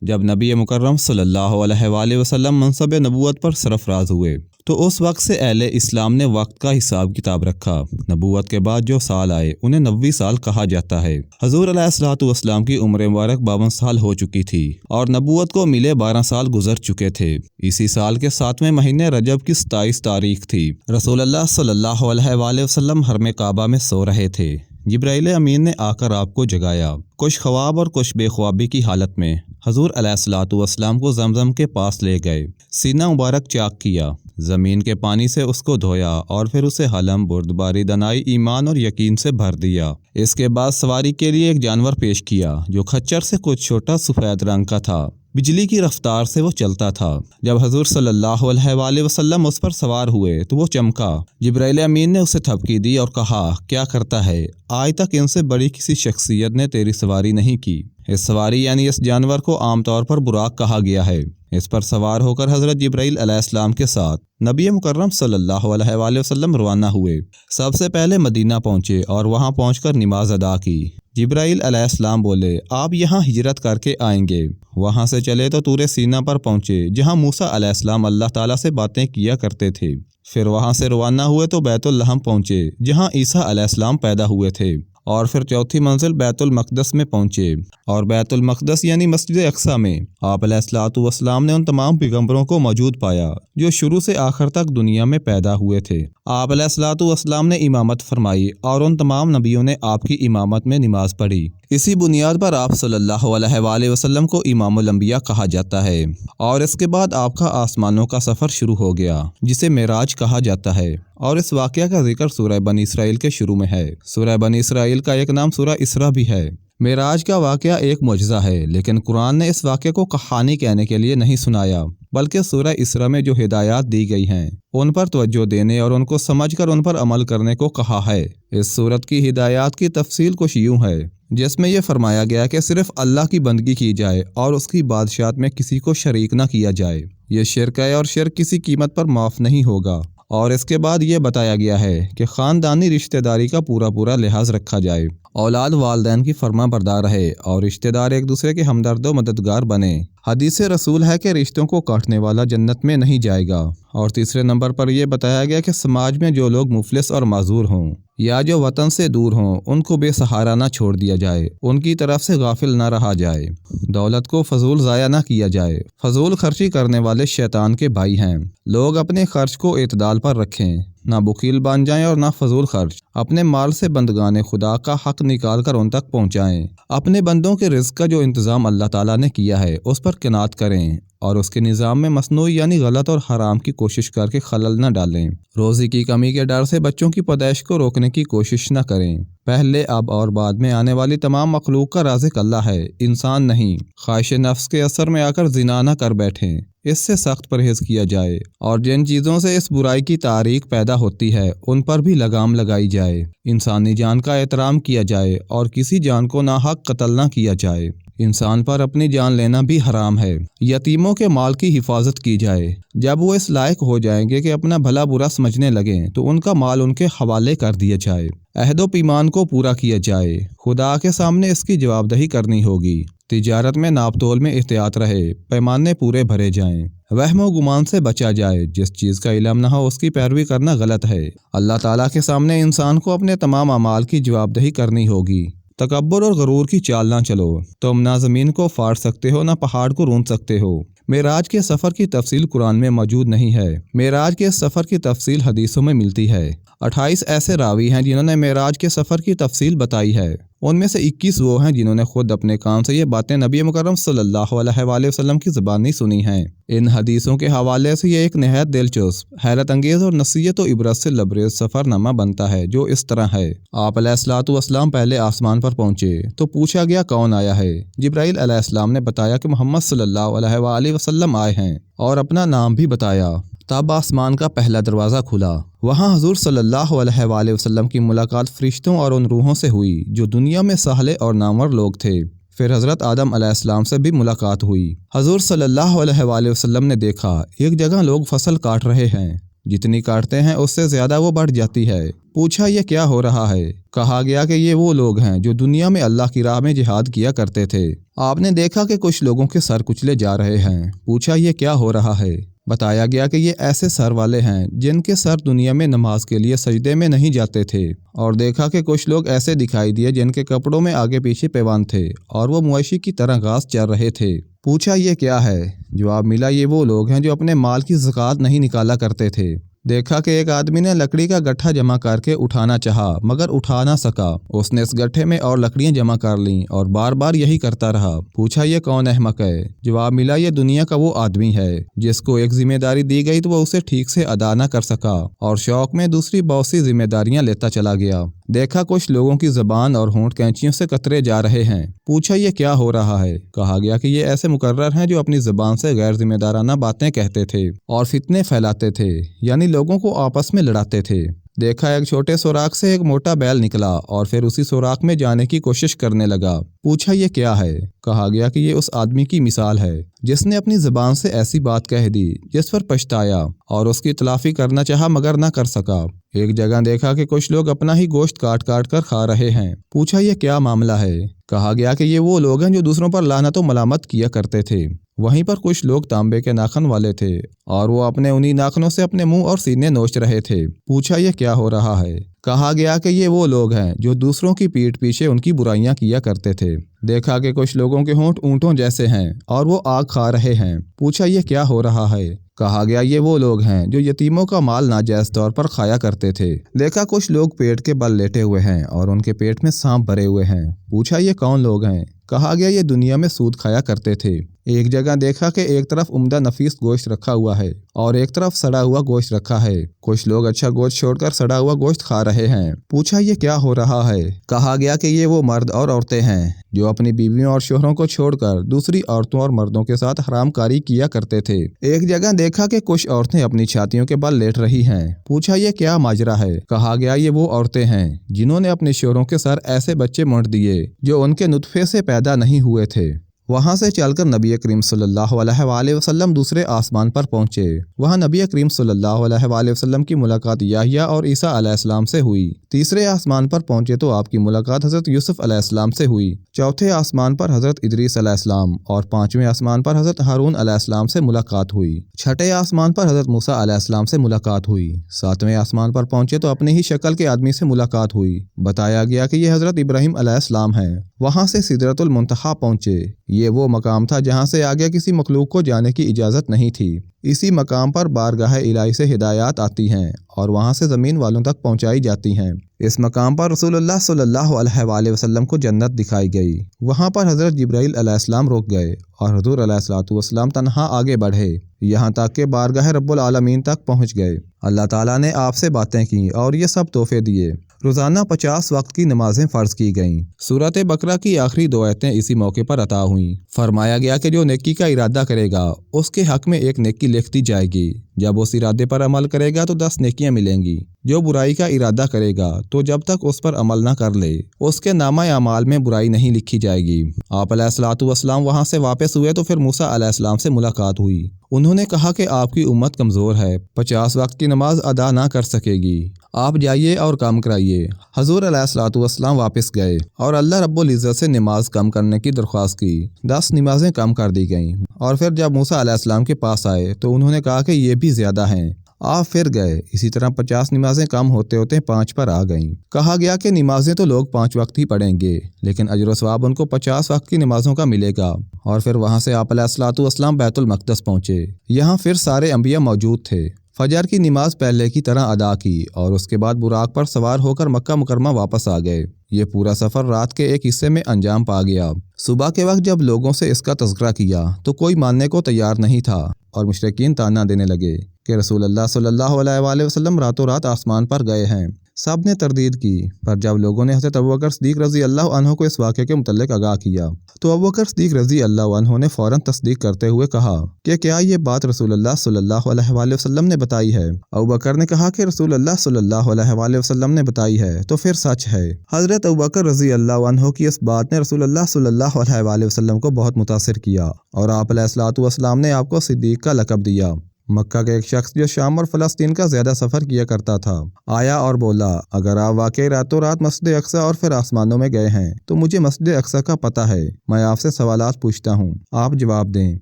جب نبی مکرم صلی اللہ علیہ وآلہ وسلم منصب نبوت پر سرفراز ہوئے تو اس وقت سے اہل اسلام نے وقت کا حساب کتاب رکھا۔ نبوت کے بعد جو سال آئے انہیں 90 سال کہا جاتا ہے۔ حضور علیہ الصلوۃ والسلام کی عمر مبارک 52 سال ہو چکی تھی اور نبوت کو ملے 12 سال گزر چکے تھے۔ اسی سال کے 7ویں مہینے رجب کی 27 تاریخ تھی۔ رسول اللہ صلی اللہ علیہ وآلہ وسلم حرم کعبہ میں سو رہے تھے۔ جبرائیل امین نے آ کر آپ کو جگایا، کچھ خواب اور کچھ بے خوابی کی حالت میں حضور علیہ الصلوۃ والسلام کو زمزم کے پاس لے گئے، سینہ مبارک چاک کیا، زمین کے پانی سے اس کو دھویا اور پھر اسے حلم، بردباری، دنائی، ایمان اور یقین سے بھر دیا۔ اس کے بعد سواری کے لیے ایک جانور پیش کیا جو کھچر سے کچھ چھوٹا سفید رنگ کا تھا، بجلی کی رفتار سے وہ چلتا تھا۔ جب حضور صلی اللہ علیہ وآلہ وسلم اس پر سوار ہوئے تو وہ چمکا۔ جبرائیل امین نے اسے تھپکی دی اور کہا، کیا کرتا ہے؟ آج تک ان سے بڑی کسی شخصیت نے تیری سواری نہیں کی۔ اس سواری یعنی اس جانور کو عام طور پر براق کہا گیا ہے۔ اس پر سوار ہو کر حضرت جبرائیل علیہ السلام کے ساتھ نبی مکرم صلی اللہ علیہ وآلہ وسلم روانہ ہوئے۔ سب سے پہلے مدینہ پہنچے اور وہاں پہنچ کر نماز ادا کی۔ جبرائیل علیہ السلام بولے، آپ یہاں ہجرت کر کے آئیں گے۔ وہاں سے چلے تو طور سینا پر پہنچے جہاں موسیٰ علیہ السلام اللہ تعالیٰ سے باتیں کیا کرتے تھے۔ پھر وہاں سے روانہ ہوئے تو بیت اللحم پہنچے جہاں عیسیٰ علیہ السلام پیدا ہوئے تھے، اور پھر چوتھی منزل بیت المقدس میں پہنچے، اور بیت المقدس یعنی مسجد اقصیٰ میں آپ علیہ الصلوۃ والسلام نے ان تمام پیغمبروں کو موجود پایا جو شروع سے آخر تک دنیا میں پیدا ہوئے تھے۔ آپ علیہ الصلوۃ والسلام نے امامت فرمائی اور ان تمام نبیوں نے آپ کی امامت میں نماز پڑھی۔ اسی بنیاد پر آپ صلی اللہ علیہ وآلہ وسلم کو امام الانبیاء کہا جاتا ہے، اور اس کے بعد آپ کا آسمانوں کا سفر شروع ہو گیا جسے معراج کہا جاتا ہے، اور اس واقعہ کا ذکر سورہ بنی اسرائیل کے شروع میں ہے۔ سورہ بنی اسرائیل کا ایک نام سورہ اسراء بھی ہے۔ معراج کا واقعہ ایک معجزہ ہے، لیکن قرآن نے اس واقعے کو کہانی کہنے کے لیے نہیں سنایا، بلکہ سورہ اسراء میں جو ہدایات دی گئی ہیں ان پر توجہ دینے اور ان کو سمجھ کر ان پر عمل کرنے کو کہا ہے۔ اس سورت کی ہدایات کی تفصیل کچھ یوں ہے، جس میں یہ فرمایا گیا کہ صرف اللہ کی بندگی کی جائے اور اس کی بادشاہت میں کسی کو شریک نہ کیا جائے۔ یہ شرک ہے اور شرک کسی قیمت پر معاف نہیں ہوگا۔ اور اس کے بعد یہ بتایا گیا ہے کہ خاندانی رشتہ داری کا پورا لحاظ رکھا جائے، اولاد والدین کی فرما بردار رہے اور رشتہ دار ایک دوسرے کے ہمدرد و مددگار بنے۔ حدیث رسول ہے کہ رشتوں کو کاٹنے والا جنت میں نہیں جائے گا۔ اور تیسرے نمبر پر یہ بتایا گیا کہ سماج میں جو لوگ مفلس اور معذور ہوں یا جو وطن سے دور ہوں ان کو بے سہارا نہ چھوڑ دیا جائے، ان کی طرف سے غافل نہ رہا جائے، دولت کو فضول ضائع نہ کیا جائے۔ فضول خرچی کرنے والے شیطان کے بھائی ہیں۔ لوگ اپنے خرچ کو اعتدال پر رکھیں، نہ بخیل بن جائیں اور نہ فضول خرچ۔ اپنے مال سے بندگان خدا کا حق نکال کر ان تک پہنچائیں۔ اپنے بندوں کے رزق کا جو انتظام اللہ تعالیٰ نے کیا ہے اس پر قناعت کریں اور اس کے نظام میں مصنوعی یعنی غلط اور حرام کی کوشش کر کے خلل نہ ڈالیں۔ روزی کی کمی کے ڈر سے بچوں کی پیدائش کو روکنے کی کوشش نہ کریں۔ پہلے، اب اور بعد میں آنے والی تمام مخلوق کا رازق اللہ ہے، انسان نہیں۔ خواہش نفس کے اثر میں آ کر زنا نہ کر بیٹھیں، اس سے سخت پرہیز کیا جائے، اور جن چیزوں سے اس برائی کی تاریخ پیدا ہوتی ہے ان پر بھی لگام لگائی جائے۔ انسانی جان کا احترام کیا جائے اور کسی جان کو ناحق قتل نہ کیا جائے۔ انسان پر اپنی جان لینا بھی حرام ہے۔ یتیموں کے مال کی حفاظت کی جائے۔ جب وہ اس لائق ہو جائیں گے کہ اپنا بھلا برا سمجھنے لگیں تو ان کا مال ان کے حوالے کر دیا جائے۔ عہد و پیمان کو پورا کیا جائے۔ خدا کے سامنے اس کی جواب دہی کرنی ہوگی۔ تجارت میں ناپ تول میں احتیاط رہے، پیمانے پورے بھرے جائیں۔ وہم و گمان سے بچا جائے، جس چیز کا علم نہ ہو اس کی پیروی کرنا غلط ہے۔ اللہ تعالیٰ کے سامنے انسان کو اپنے تمام اعمال کی جواب دہی کرنی ہوگی۔ تکبر اور غرور کی چال نہ چلو۔ تم نہ زمین کو پھاڑ سکتے ہو نہ پہاڑ کو روند سکتے ہو۔ معراج کے سفر کی تفصیل قرآن میں موجود نہیں ہے۔ معراج کے سفر کی تفصیل حدیثوں میں ملتی ہے۔ 28 ایسے راوی ہیں جنہوں نے معراج کے سفر کی تفصیل بتائی ہے۔ ان میں سے 21 وہ ہیں جنہوں نے خود اپنے کان سے یہ باتیں نبی مکرم صلی اللہ علیہ وآلہ وسلم کی زبانی سنی ہیں۔ ان حدیثوں کے حوالے سے یہ ایک نہایت دلچسپ، حیرت انگیز اور نصیحت و عبرت سے لبریز سفر نامہ بنتا ہے، جو اس طرح ہے۔ آپ علیہ الصلوۃ والسلام پہلے آسمان پر پہنچے تو پوچھا گیا کون آیا ہے؟ جبرائیل علیہ السلام نے بتایا کہ محمد صلی اللہ علیہ وآلہ وسلم آئے ہیں، اور اپنا نام بھی بتایا۔ تب آسمان کا پہلا دروازہ کھلا۔ وہاں حضور صلی اللہ علیہ وآلہ وسلم کی ملاقات فرشتوں اور ان روحوں سے ہوئی جو دنیا میں صالح اور نامور لوگ تھے۔ پھر حضرت آدم علیہ السلام سے بھی ملاقات ہوئی۔ حضور صلی اللہ علیہ وآلہ وسلم نے دیکھا ایک جگہ لوگ فصل کاٹ رہے ہیں، جتنی کاٹتے ہیں اس سے زیادہ وہ بڑھ جاتی ہے۔ پوچھا یہ کیا ہو رہا ہے؟ کہا گیا کہ یہ وہ لوگ ہیں جو دنیا میں اللہ کی راہ میں جہاد کیا کرتے تھے۔ آپ نے دیکھا کہ کچھ لوگوں کے سر کچلے جا رہے ہیں۔ پوچھا یہ کیا ہو رہا ہے؟ بتایا گیا کہ یہ ایسے سر والے ہیں جن کے سر دنیا میں نماز کے لیے سجدے میں نہیں جاتے تھے، اور دیکھا کہ کچھ لوگ ایسے دکھائی دیے جن کے کپڑوں میں آگے پیچھے پیوند تھے اور وہ مویشی کی طرح گھاس چر رہے تھے۔ پوچھا یہ کیا ہے؟ جواب ملا یہ وہ لوگ ہیں جو اپنے مال کی زکوٰۃ نہیں نکالا کرتے تھے۔ دیکھا کہ ایک آدمی نے لکڑی کا گٹھا جمع کر کے اٹھانا چاہا مگر اٹھا نہ سکا۔ اس نے اس گٹھے میں اور لکڑیاں جمع کر لیں اور بار بار یہی کرتا رہا۔ پوچھا یہ کون احمق ہے؟ جواب ملا یہ دنیا کا وہ آدمی ہے جس کو ایک ذمہ داری دی گئی تو وہ اسے ٹھیک سے ادا نہ کر سکا اور شوق میں دوسری بہت سی ذمہ داریاں لیتا چلا گیا۔ دیکھا کچھ لوگوں کی زبان اور ہونٹ کینچیوں سے قطرے جا رہے ہیں۔ پوچھا یہ کیا ہو رہا ہے؟ کہا گیا کہ یہ ایسے مقرر ہیں جو اپنی زبان سے غیر ذمہ دارانہ باتیں کہتے تھے اور فتنے پھیلاتے تھے، یعنی لوگوں کو آپس میں لڑاتے تھے۔ دیکھا ایک چھوٹے سوراخ سے ایک موٹا بیل نکلا اور پھر اسی سوراخ میں جانے کی کوشش کرنے لگا۔ پوچھا یہ کیا ہے؟ کہا گیا کہ یہ اس آدمی کی مثال ہے جس نے اپنی زبان سے ایسی بات کہہ دی جس پر پچھتایا اور اس کی تلافی کرنا چاہا مگر نہ کر سکا۔ ایک جگہ دیکھا کہ کچھ لوگ اپنا ہی گوشت کاٹ کاٹ کر کھا رہے ہیں۔ پوچھا یہ کیا معاملہ ہے؟ کہا گیا کہ یہ وہ لوگ ہیں جو دوسروں پر لعنت و ملامت کیا کرتے تھے۔ وہیں پر کچھ لوگ تانبے کے ناخن والے تھے اور وہ اپنے انہی ناخنوں سے اپنے منہ اور سینے نوچ رہے تھے۔ پوچھا یہ کیا ہو رہا ہے؟ کہا گیا کہ یہ وہ لوگ ہیں جو دوسروں کی پیٹھ پیچھے ان کی برائیاں کیا کرتے تھے۔ دیکھا کہ کچھ لوگوں کے ہونٹ اونٹوں جیسے ہیں اور وہ آگ کھا رہے ہیں۔ پوچھا یہ کیا ہو رہا ہے؟ کہا گیا یہ وہ لوگ ہیں جو یتیموں کا مال ناجائز طور پر کھایا کرتے تھے۔ دیکھا کچھ لوگ پیٹ کے بل لیٹے ہوئے ہیں اور ان کے پیٹ میں سانپ بھرے ہوئے ہیں۔ پوچھا یہ کون لوگ ہیں؟ کہا گیا یہ دنیا میں سود کھایا کرتے تھے۔ ایک جگہ دیکھا کہ ایک طرف عمدہ نفیس گوشت رکھا ہوا ہے اور ایک طرف سڑا ہوا گوشت رکھا ہے۔ کچھ لوگ اچھا گوشت چھوڑ کر سڑا ہوا گوشت کھا رہے ہیں۔ پوچھا یہ کیا ہو رہا ہے؟ کہا گیا کہ یہ وہ مرد اور عورتیں ہیں جو اپنی بیویوں اور شوہروں کو چھوڑ کر دوسری عورتوں اور مردوں کے ساتھ حرام کاری کیا کرتے تھے۔ ایک جگہ دیکھا کہ کچھ عورتیں اپنی چھاتیوں کے بل لیٹ رہی ہیں۔ پوچھا یہ کیا ماجرا ہے؟ کہا گیا یہ وہ عورتیں ہیں جنہوں نے اپنے شوہروں کے سر ایسے بچے مونڈ دیے جو ان کے نطفے سے پیدا نہیں ہوئے تھے۔ وہاں سے چل کر نبی کریم صلی اللہ علیہ وآلہ وسلم دوسرے آسمان پر پہنچے۔ وہاں نبی کریم صلی اللہ علیہ وآلہ وسلم کی ملاقات یحییٰ اور عیسیٰ علیہ السلام سے ہوئی۔ تیسرے آسمان پر پہنچے تو آپ کی ملاقات حضرت یوسف علیہ السلام سے ہوئی۔ چوتھے آسمان پر حضرت ادریس علیہ السلام اور پانچویں آسمان پر حضرت ہارون علیہ السلام سے ملاقات ہوئی۔ چھٹے آسمان پر حضرت موسیٰ علیہ السلام سے ملاقات ہوئی۔ ساتویں آسمان پر پہنچے تو اپنی ہی شکل کے آدمی سے ملاقات ہوئی۔ بتایا گیا کہ یہ حضرت ابراہیم علیہ السلام ہیں۔ وہاں سے سدرۃ المنتہا پہنچے۔ یہ وہ مقام تھا جہاں سے آگے کسی مخلوق کو جانے کی اجازت نہیں تھی۔ اسی مقام پر بارگاہ الہی سے ہدایات آتی ہیں اور وہاں سے زمین والوں تک پہنچائی جاتی ہیں۔ اس مقام پر رسول اللہ صلی اللہ علیہ وآلہ وسلم کو جنت دکھائی گئی۔ وہاں پر حضرت جبرائیل علیہ السلام رک گئے اور حضور علیہ الصلوۃ والسلام تنہا آگے بڑھے، یہاں تک کہ بارگاہ رب العالمین تک پہنچ گئے۔ اللہ تعالیٰ نے آپ سے باتیں کی اور یہ سب تحفے دیے۔ روزانہ 50 وقت کی نمازیں فرض کی گئیں۔ سورۃ بقرہ کی آخری 2 آیتیں اسی موقع پر عطا ہوئیں۔ فرمایا گیا کہ جو نیکی کا ارادہ کرے گا اس کے حق میں 1 نیکی لکھ دی جائے گی۔ جب اس ارادے پر عمل کرے گا تو 10 نیکیاں ملیں گی۔ جو برائی کا ارادہ کرے گا تو جب تک اس پر عمل نہ کر لے اس کے نامہ اعمال میں برائی نہیں لکھی جائے گی۔ آپ علیہ الصلوۃ والسلام وہاں سے واپس ہوئے تو پھر موسیٰ علیہ السلام سے ملاقات ہوئی۔ انہوں نے کہا کہ آپ کی امت کمزور ہے، 50 وقت کی نماز ادا نہ کر سکے گی، آپ جائیے اور کام کرائیے۔ حضور علیہ الصلوۃ والسلام واپس گئے اور اللہ رب العزت سے نماز کم کرنے کی درخواست کی۔ 10 نمازیں کم کر دی گئیں اور پھر جب موسیٰ علیہ السلام کے پاس آئے تو انہوں نے کہا کہ یہ بھی زیادہ ہیں۔ آپ پھر گئے، اسی طرح 50 نمازیں کم ہوتے ہوتے 5 پر آ گئیں۔ کہا گیا کہ نمازیں تو لوگ 5 وقت ہی پڑھیں گے لیکن اجر و ثواب ان کو 50 وقت کی نمازوں کا ملے گا۔ اور پھر وہاں سے آپ علیہ الصلوۃ والسلام بیت المقدس پہنچے۔ یہاں پھر سارے انبیاء موجود تھے۔ فجر کی نماز پہلے کی طرح ادا کی اور اس کے بعد براق پر سوار ہو کر مکہ مکرمہ واپس آ گئے۔ یہ پورا سفر رات کے ایک حصے میں انجام پا گیا۔ صبح کے وقت جب لوگوں سے اس کا تذکرہ کیا تو کوئی ماننے کو تیار نہیں تھا اور مشرکین طعنہ دینے لگے کہ رسول اللہ صلی اللہ علیہ وآلہ وسلم راتوں رات آسمان پر گئے ہیں۔ سب نے تردید کی، پر جب لوگوں نے حضرت ابوبکر صدیق رضی اللہ عنہ کو اس واقعے کے متعلق آگاہ کیا تو ابوبکر صدیق رضی اللہ عنہ نے فوراً تصدیق کرتے ہوئے کہا کہ کیا یہ بات رسول اللہ صلی اللہ علیہ وآلہ وسلم نے بتائی ہے؟ ابوبکر نے کہا کہ رسول اللہ صلی اللہ علیہ وآلہ وسلم نے بتائی ہے تو پھر سچ ہے۔ حضرت ابوبکر رضی اللہ عنہ کی اس بات نے رسول اللہ صلی اللہ علیہ وآلہ وسلم کو بہت متاثر کیا اور آپ علیہ الصلوۃ والسلام نے آپ کو صدیق کا لقب دیا۔ مکہ کا ایک شخص جو شام اور فلسطین کا زیادہ سفر کیا کرتا تھا آیا اور بولا، اگر آپ واقعی راتوں رات مسجد اقصی اور پھر آسمانوں میں گئے ہیں تو مجھے مسجد اقصی کا پتہ ہے، میں آپ سے سوالات پوچھتا ہوں، آپ جواب دیں۔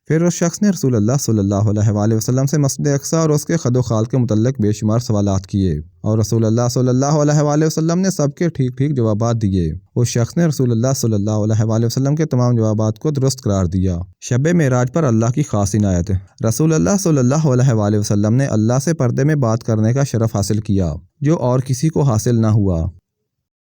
پھر اس شخص نے رسول اللہ صلی اللہ علیہ وآلہ وسلم سے مسجد اقصی اور اس کے خد و خال کے متعلق بے شمار سوالات کیے اور رسول اللہ صلی اللہ علیہ وآلہ وسلم نے سب کے ٹھیک ٹھیک جوابات دیے۔ اس شخص نے رسول اللہ صلی اللہ علیہ وآلہ وسلم کے تمام جوابات کو درست قرار دیا۔ شب معراج پر اللہ کی خاص عنایت۔ رسول اللہ صلی اللہ علیہ وآلہ وسلم نے اللہ سے پردے میں بات کرنے کا شرف حاصل کیا جو اور کسی کو حاصل نہ ہوا۔